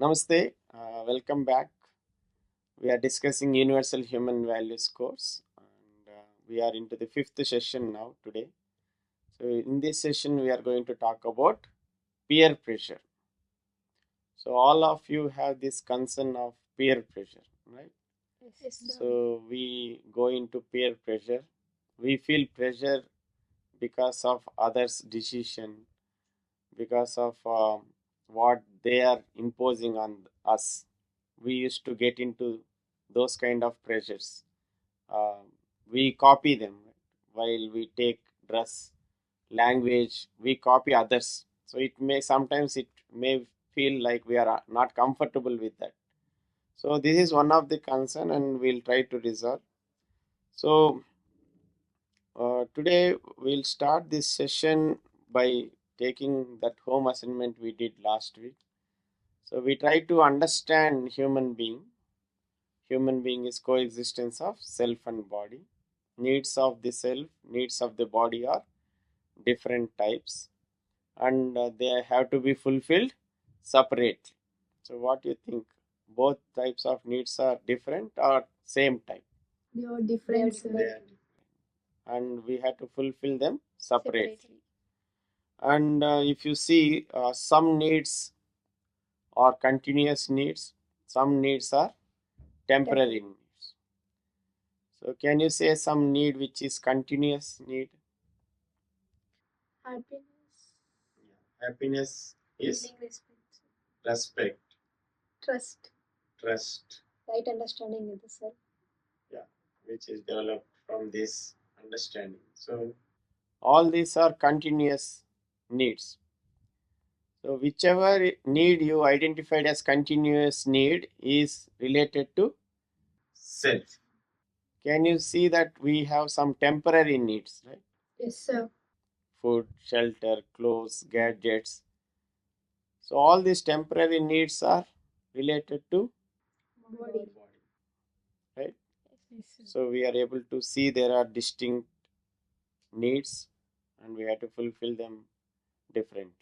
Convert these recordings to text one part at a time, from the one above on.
Namaste, welcome back. We are discussing Universal Human Values course, and we are into the fifth session now today. So, in this session, we are going to talk about peer pressure. So, all of you have this concern of peer pressure, right? Yes, sir. So, we go into peer pressure. We feel pressure because of others' decision, because of what they are imposing on us. We used to get into those kind of pressures. Uh, we copy them while we take dress, language. We copy others. So it may feel like we are not comfortable with that. So this is one of the concern, and we'll try to resolve. So today we'll start this session by taking that home assignment we did last week. So we try to understand human being. Human being is coexistence of self and body. Needs of the self, needs of the body are different types, and they have to be fulfilled separately. So what do you think? Both types of needs are different or same type? They are different, sir. They are different. And we have to fulfill them separately. Separately. And if you see, some needs are continuous needs, some needs are temporary needs. So can you say some need which is continuous need? Happiness, Happiness is feeling respect, respect, trust, trust, right understanding with the self. which is developed from this understanding. So all these are continuous needs. So whichever need you identified as continuous need is related to self. Can you see that we have some temporary needs, right? Yes, sir. Food, shelter, clothes, gadgets. So all these temporary needs are related to Body. right? Yes, sir. So we are able to see there are distinct needs, and we have to fulfill them differently.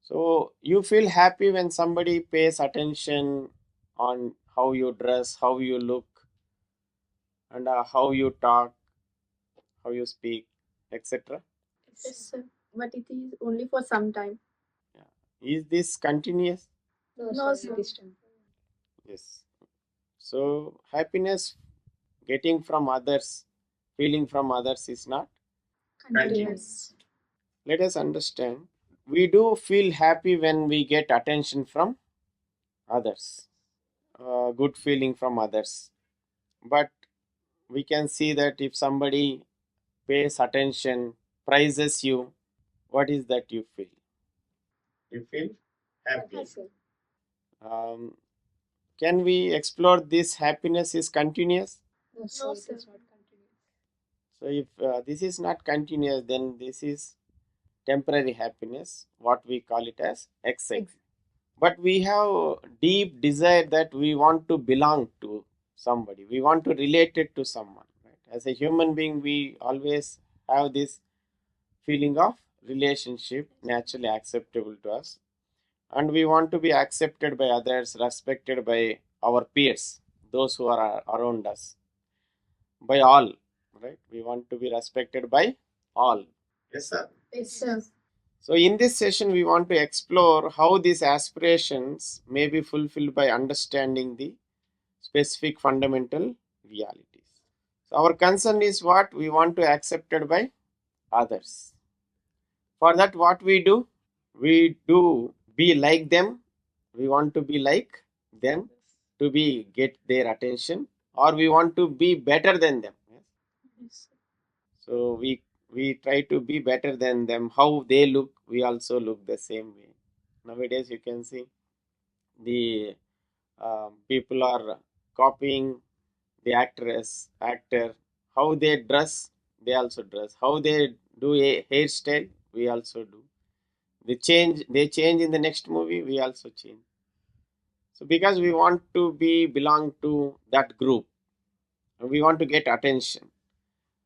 So you feel happy when somebody pays attention on how you dress, how you look, and how you talk, how you speak, etc. Yes, sir. But it is only for some time. Yeah. Is this continuous? No, sir. It is temporary. Yes. So happiness getting from others, feeling from others is not Continuous. Let us understand. We do feel happy when we get attention from others, good feeling from others. But we can see that if somebody pays attention, praises you, what is that you feel? You feel happy. Happy. Um, can we explore this happiness is continuous? No, sir. No, It sir. is not continuous. So if this is not continuous, then this is temporary happiness, what we call it as excitement. But we have deep desire that we want to belong to somebody. We want to relate it to someone. Right? As a human being, we always have this feeling of relationship naturally acceptable to us, and we want to be accepted by others, respected by our peers, those who are around us, by all. Right? We want to be respected by all. Yes, sir. Yes, sir. So, in this session, we want to explore how these aspirations may be fulfilled by understanding the specific fundamental realities. So, our concern is what we want to accepted by others. For that, what we do? We do be like them. We want to be like them to be get their attention, or we want to be better than them. Yes. So we try to be better than them. How they look, we also look the same way. Nowadays, you can see the people are copying the actor. How they dress, they also dress. How they do a hairstyle, we also do. They change in the next movie, we also change. So because we want to be belong to that group, we want to get attention.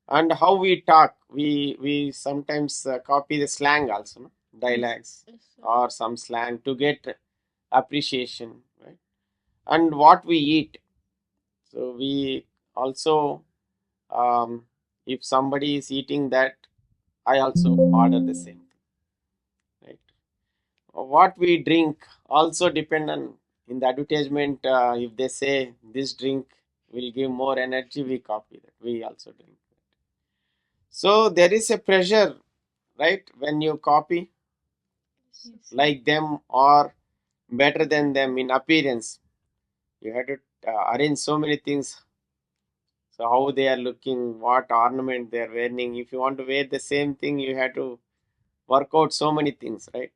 And how we talk, we sometimes copy the slang also, no? Dialects Yes, sir. or some slang to get appreciation, right? And what we eat. So we also, if somebody is eating that, I also order the same thing, right? What we drink also depend on, in the advertisement, if they say this drink will give more energy, we copy that, we also drink. So there is a pressure, right? When you copy Yes. like them or better than them in appearance, you have to arrange so many things. So how they are looking, what ornament they are wearing. If you want to wear the same thing, you have to work out so many things, right?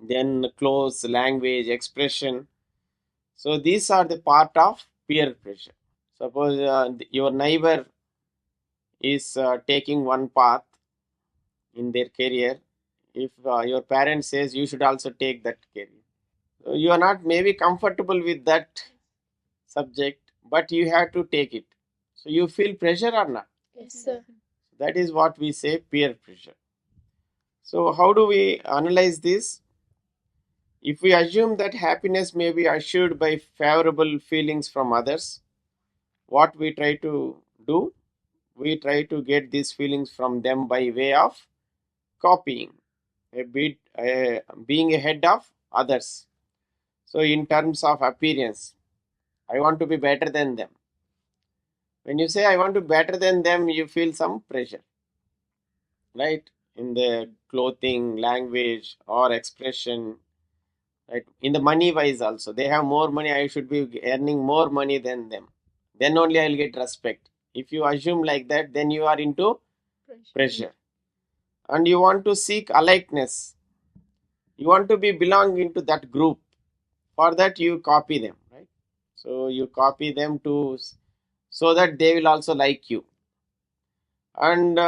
Then clothes, language, expression. So these are the part of peer pressure. Suppose your neighbor is taking one path in their career. If your parent says you should also take that career, so you are not maybe comfortable with that subject, but you have to take it. So you feel pressure or not? Yes, sir. That is what we say peer pressure. So how do we analyze this? If we assume that happiness may be assured by favorable feelings from others, what we try to do? We try to get these feelings from them by way of copying, a bit, being ahead of others. So, in terms of appearance, I want to be better than them. When you say I want to be better than them, you feel some pressure, right? In the clothing, language, or expression, right? In the money wise, also, they have more money, I should be earning more money than them. Then only I'll get respect. If you assume like that, then you are into pressure. And you want to seek alikeness, you want to be belong into that group. For that you copy them, right? So you copy them to so that they will also like you. And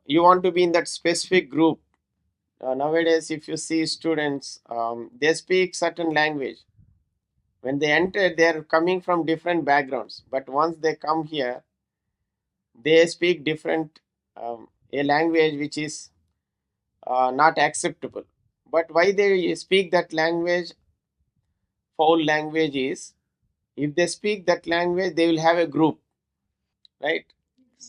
you want to be in that specific group. Nowadays if you see students, they speak certain language. When they enter, they are coming from different backgrounds, but once they come here, they speak different, a language which is not acceptable. But why they speak that language, foul language, is if they speak that language, they will have a group, right?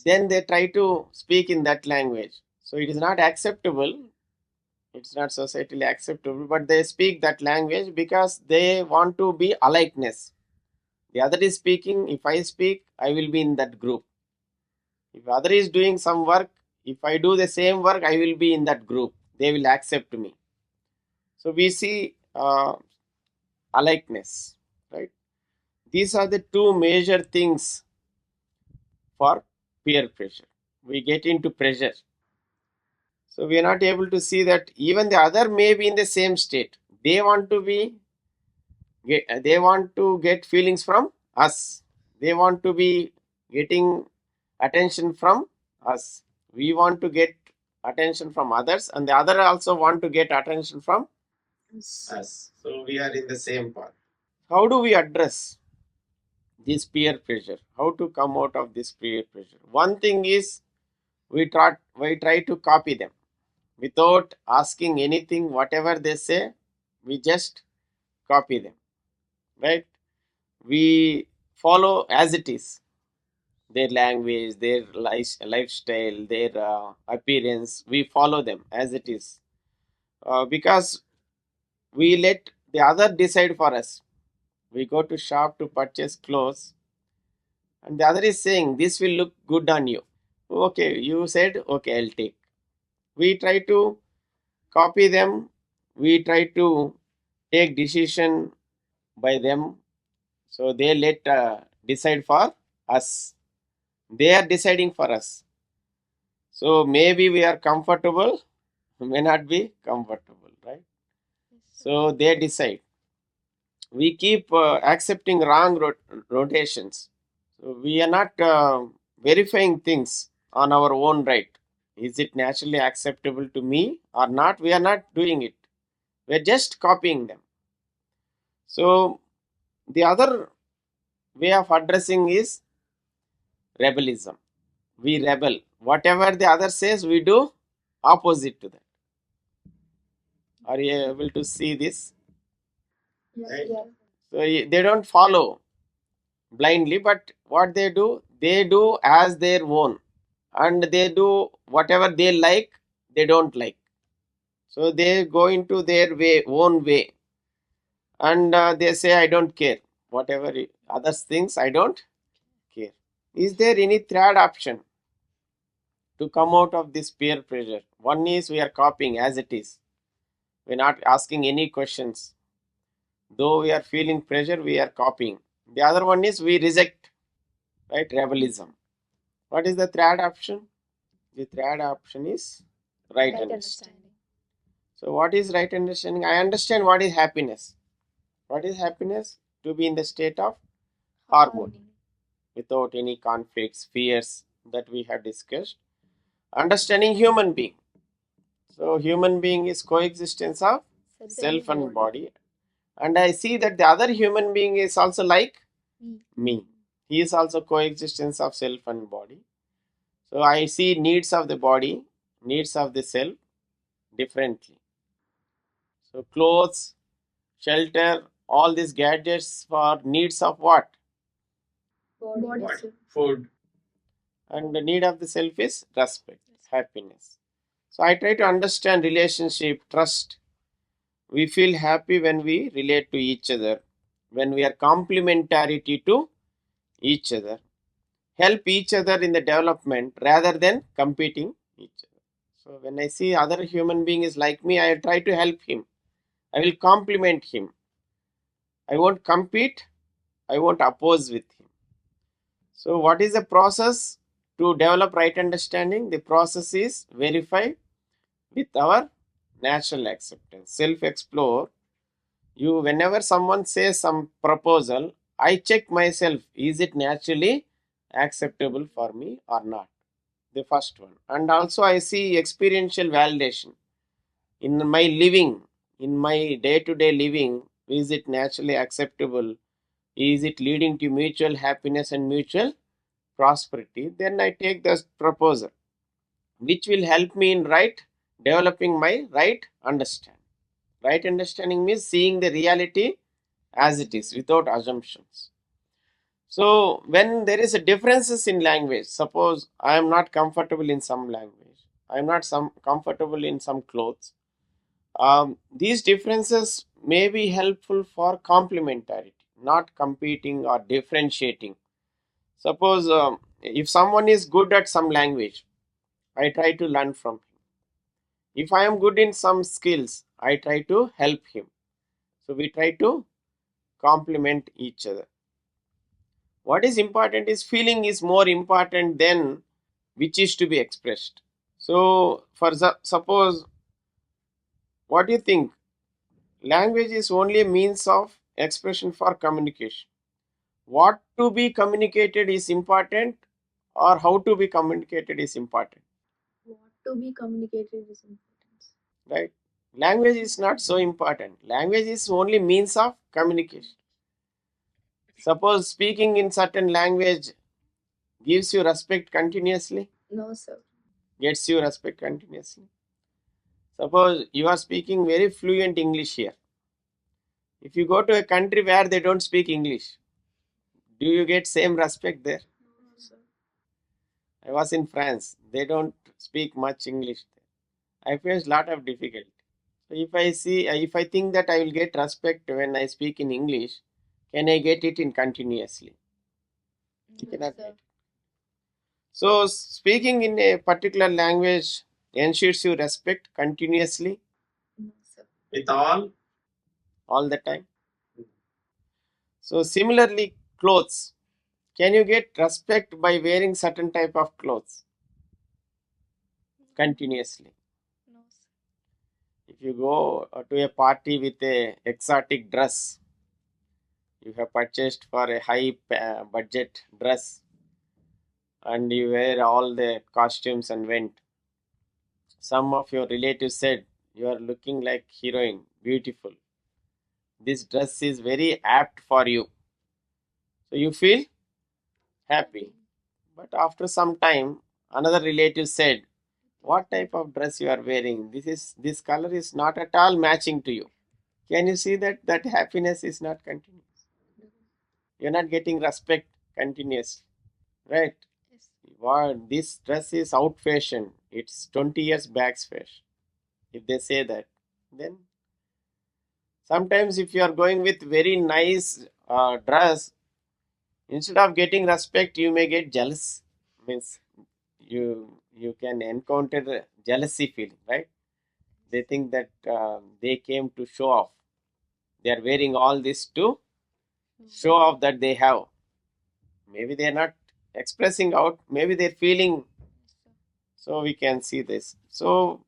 Then they try to speak in that language. So it is not acceptable, it's not societally acceptable, but they speak that language because they want to be alikeness. The other is speaking, if I speak, I will be in that group. If other is doing some work, if I do the same work, I will be in that group. They will accept me. So we see alikeness, right? These are the two major things for peer pressure. We get into pressure. So we are not able to see that even the other may be in the same state. They want to be, they want to get feelings from us. They want to be getting attention from us. We want to get attention from others, and the other also want to get attention from us. So we are in the same path. How do we address this peer pressure? How to come out of this peer pressure? One thing is we try to copy them without asking anything. Whatever they say, we just copy them, right? We follow as it is, their language, their lifestyle, their appearance. We follow them as it is, because we let the other decide for us. We go to shop to purchase clothes, and the other is saying this will look good on you. Okay, you said okay, I'll take. We try to copy them. We try to take decision by them. So they let decide for us. They are deciding for us. So maybe we are comfortable, may not be comfortable, right? So they decide. We keep accepting wrong rotations. So we are not verifying things on our own right. Is it naturally acceptable to me or not? We are not doing it. We are just copying them. So the other way of addressing is rebellism. We rebel. Whatever the other says, we do opposite to that. Are you able to see this? Yes, Right? yeah. So they don't follow blindly, but what they do as their own, and they do whatever they like, they don't like. So they go into their own way, and they say, I don't care. Whatever others thinks, I don't care. Is there any third option to come out of this peer pressure? One is we are copying as it is. We're not asking any questions. Though we are feeling pressure, we are copying. The other one is we reject, right? Rebellism. What is the third option? The third option is right understanding. So, what is right understanding? I understand what is happiness. What is happiness? To be in the state of harmony without any conflicts, fears that we have discussed. Understanding human being. So, human being is coexistence of self and body. And I see that the other human being is also like me. He is also coexistence of self and body. So, I see needs of the body, needs of the self differently. So, clothes, shelter, all these gadgets for needs of what? Body, What? sir. Food. And the need of the self is respect, happiness. So I try to understand relationship, trust. We feel happy when we relate to each other, when we are complementarity to each other, help each other in the development rather than competing each other. So when I see other human being is like me, I try to help him. I will complement him. I won't compete. I won't oppose with him. So what is the process to develop right understanding? The process is verify with our natural acceptance. Self explore. You, whenever someone says some proposal, I check myself, is it naturally acceptable for me or not? The first one. And also I see experiential validation in my living, in my day to day living. Is it naturally acceptable? Is it leading to mutual happiness and mutual prosperity? Then I take this proposal, which will help me in right developing my right understanding. Right understanding means seeing the reality as it is without assumptions. So when there is a differences in language, suppose I am not comfortable in some language, I am not some comfortable in some clothes. These differences may be helpful for complementarity, not competing or differentiating. Suppose if someone is good at some language, I try to learn from him. If I am good in some skills, I try to help him. So we try to complement each other. What is important is feeling is more important than which is to be expressed. So for suppose, what do you think? Language is only a means of expression for communication. What to be communicated is important, or how to be communicated is important, What to be communicated is important. right? Language is not so important. Language is only means of communication. Suppose speaking in certain language gives you respect continuously, No, sir. gets you respect continuously. Suppose you are speaking very fluent English here. If you go to a country where they don't speak English, do you get same respect there? No, sir. I was in France. They don't speak much English. I faced lot of difficulty. So if I think that I will get respect when I speak in English, can I get it in continuously? You No, cannot sir. get it. So speaking in a particular language ensures you respect continuously No, sir. with all the time. So similarly, clothes. Can you get respect by wearing certain type of clothes continuously? No, sir. If you go to a party with a exotic dress, you have purchased for a high budget dress, and you wear all the costumes and went. Some of your relatives said, you are looking like heroine, beautiful. This dress is very apt for you. So you feel happy. But after some time, another relative said, what type of dress you are wearing? This color is not at all matching to you. Can you see that that happiness is not continuous? You're not getting respect continuously, right? Yes. What this dress is out fashion. It's 20 years back fashion. If they say that, then sometimes if you are going with very nice dress, instead of getting respect, you may get jealous. Means you can encounter jealousy feeling, right? They think that they came to show off. They are wearing all this to show off that they have. Maybe they are not expressing out. Maybe they're feeling. So we can see this. So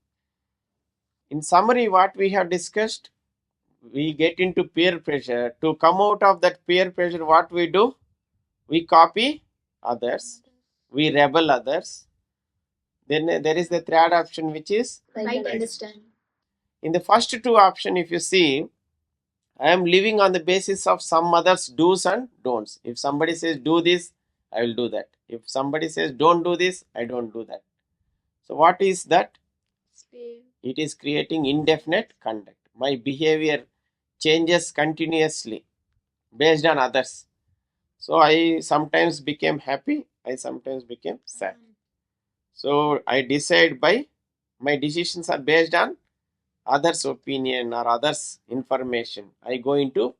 in summary, what we have discussed, we get into peer pressure. To come out of that peer pressure, what we do? We copy others. We rebel others. Then there is the third option, which is Right understanding. in the first two option. If you see, I am living on the basis of some others' do's and don'ts. If somebody says do this, I will do that. If somebody says don't do this, I don't do that. So what is that? Spare. It is creating indefinite conduct. My behavior changes continuously based on others. So I sometimes became happy, I sometimes became sad. So I decide by my decisions are based on others' opinion or others' information. I go into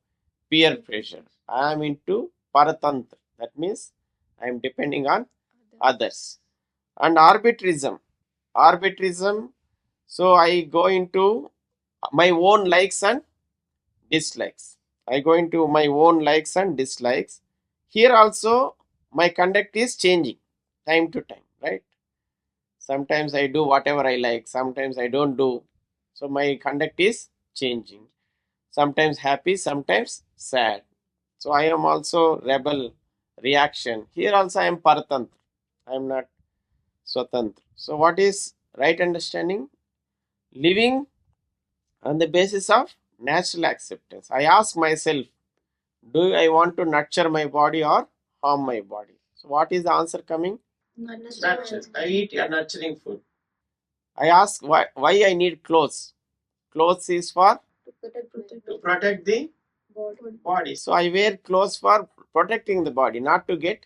peer pressure. I am into paratantra. That means I am depending on others. And arbitrarism. Arbitrarism. So I go into my own likes and dislikes. I go into my own likes and dislikes. Here also my conduct is changing time to time, right? Sometimes I do whatever I like, sometimes I don't do. So my conduct is changing. Sometimes happy, sometimes sad. So I am also rebel reaction. Here also I am paratantra. I am not swatantra. So what is right understanding? Living on the basis of natural acceptance. I ask myself, do I want to nurture my body or harm my body? So what is the answer coming? Nurture. I eat a nurturing food. I ask why I need clothes. Clothes is for to protect the body. So I wear clothes for protecting the body, not to get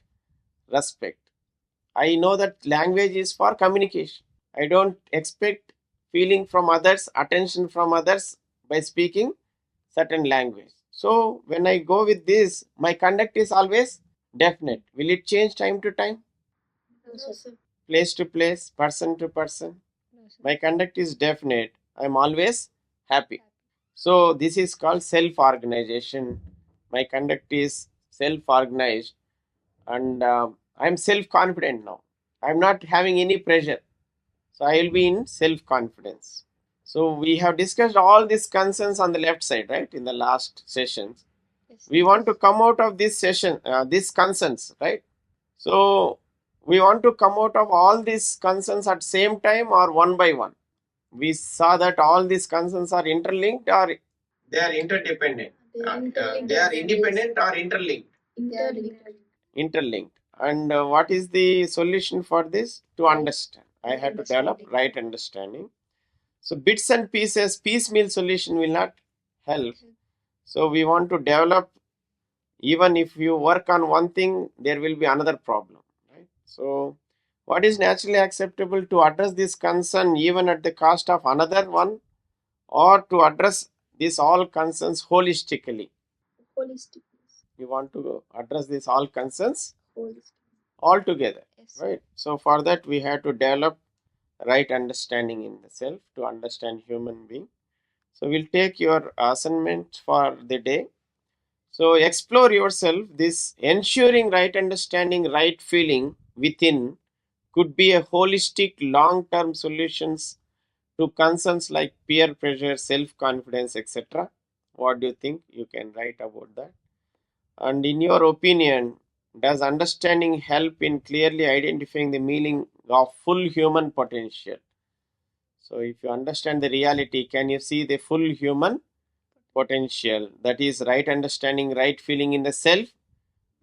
respect. I know that language is for communication. I don't expect feeling from others, attention from others by speaking certain language. So when I go with this, my conduct is always definite. Will it change time to time? No, sir. Place to place, person to person? My conduct is definite. I am always happy. So this is called self-organization. My conduct is self-organized, and I am self-confident now. I am not having any pressure. So I will be in self-confidence. So we have discussed all these concerns on the left side, right? In the last sessions, Yes. we want to come out of this session, these concerns, right? So we want to come out of all these concerns at same time or one by one. We saw that all these concerns are interlinked or they are interdependent. They are independent or interlinked. Interlinked. Interlinked. And what is the solution for this? To understand. I had to develop right understanding. So bits and pieces, piecemeal solution will not help. So we want to develop. Even if you work on one thing, there will be another problem, right? So what is naturally acceptable to address this concern even at the cost of another one, or to address these all concerns holistically? Holistic. We want to address these all concerns Holistic. all together, Yes. right? So for that we have to develop right understanding in the self to understand human being. So we'll take your assignment for the day. So explore yourself. This ensuring right understanding, right feeling within could be a holistic long-term solutions to concerns like peer pressure, self-confidence, etc. What do you think? You can write about that. And in your opinion, does understanding help in clearly identifying the meaning of full human potential? So if you understand the reality, can you see the full human potential? That is right understanding, right feeling in the self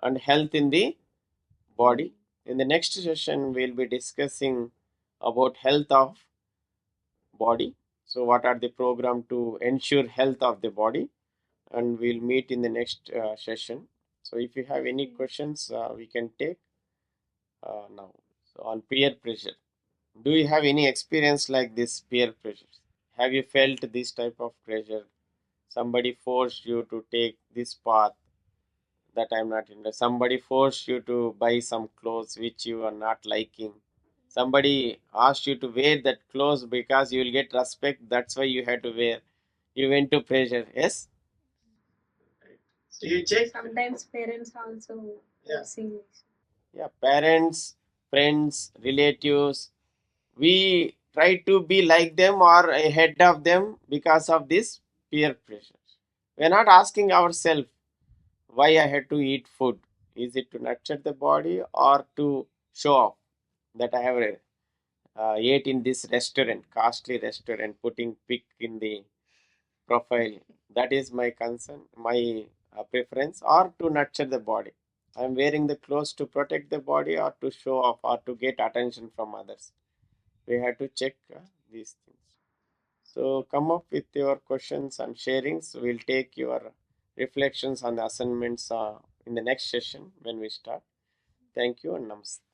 and health in the body. In the next session, we'll be discussing about health of body. So So what are the program to ensure health of the body, and we'll meet in the next session. So if you have any questions, we can take now. So on peer pressure, do you have any experience like this peer pressure? Have you felt this type of pressure? Somebody forced you to take this path that I'm not interested. Somebody forced you to buy some clothes which you are not liking. Somebody asked you to wear that clothes because you will get respect. That's why you had to wear. You went to pressure. Yes. So you check. Sometimes parents also forcing. Yeah, parents, friends, relatives. We try to be like them or ahead of them because of this peer pressure. We're not asking ourselves why I had to eat food. Is it to nurture the body or to show off that I have ate in this restaurant, costly restaurant, putting pic in the profile? That is my concern, my preference, or to nurture the body. I'm wearing the clothes to protect the body or to show off or to get attention from others. We have to check these things. So come up with your questions and sharings. We'll take your reflections on the assignments in the next session when we start. Thank you and namaste.